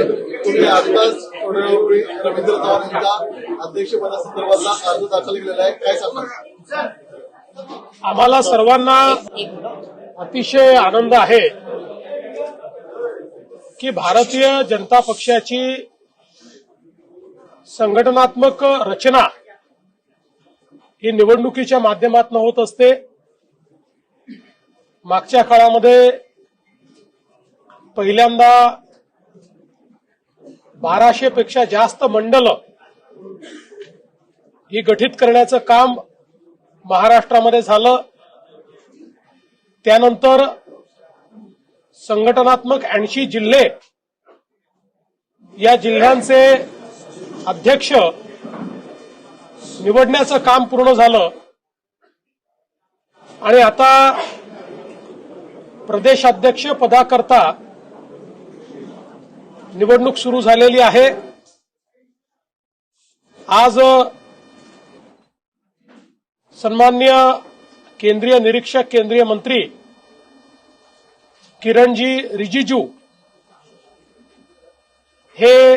तुम्ही आताच थोड्यावेळी रवींद्र चव्हाण यांच्या अध्यक्षपदासंदर्भातला अर्ज दाखल केलेला आहे, काय सांगणार? आम्हाला सर्वांना अतिशय आनंद आहे की भारतीय जनता पक्षाची संघटनात्मक रचना ही निवडणुकीच्या माध्यमातून होत असते। मागच्या काळामध्ये पहिल्यांदा 1200 पेक्षा जास्त मंडल ही गठीत करण्याचं काम महाराष्ट्रामध्ये झालं। त्यानंतर संघटनात्मक 80 जिल्हे, या जिल्ह्यांचे अध्यक्ष निवडण्याचं काम पूर्ण झालं आणि आता प्रदेशाध्यक्ष पदाकरता निवडणूक सुरू झालेली आहे। आज सन्माननीय केंद्रीय निरीक्षक, केंद्रीय मंत्री किरणजी रिजिजू हे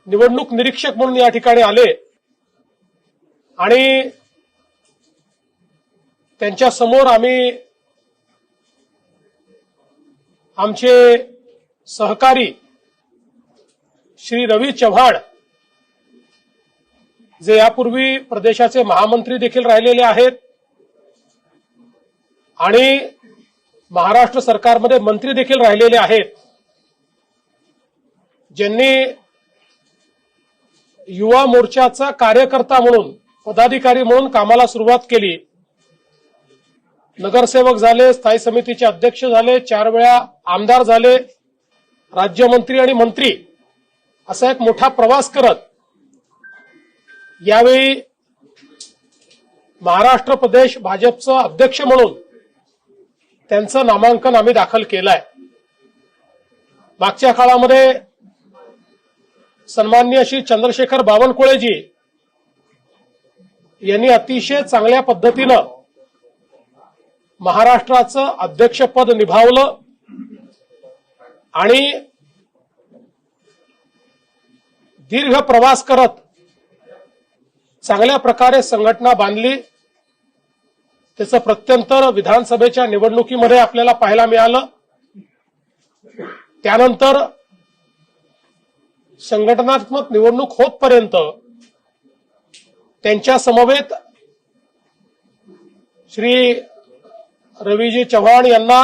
निवडणूक निरीक्षक म्हणून या ठिकाणी आले आणि त्यांच्या समोर आम्ही आमचे सहकारी श्री रवी चव्हाण, जे यापूर्वी प्रदेशाचे महामंत्री देखील राहिलेले आहेत आणि महाराष्ट्र सरकारमध्ये मंत्री देखील राहिलेले आहेत, ज्यांनी युवा मोर्चाचा कार्यकर्ता म्हणून, पदाधिकारी म्हणून कामाला सुरुवात केली। नगरसेवक झाले, स्थायी समितीचे अध्यक्ष झाले, 4 वेळा आमदार झाले, राज्यमंत्री आणि मंत्री, असा एक मोठा प्रवास करत यावेळी महाराष्ट्र प्रदेश भाजपचं अध्यक्ष म्हणून त्यांचं नामांकन आम्ही दाखल केलंय। मागच्या काळामध्ये सन्माननीय श्री चंद्रशेखर बावनकुळेजी यांनी अतिशय चांगल्या पद्धतीनं महाराष्ट्राचं अध्यक्षपद निभावलं आणि दीर्घ प्रवास करत चांगल्या प्रकारे संघटना बांधली। त्याचं प्रत्यंतर विधानसभेच्या निवडणुकीमध्ये आपल्याला पाहायला मिळालं। त्यानंतर संघटनात्मक निवडणूक होतपर्यंत त्यांच्या समवेत श्री रवीजी चव्हाण यांना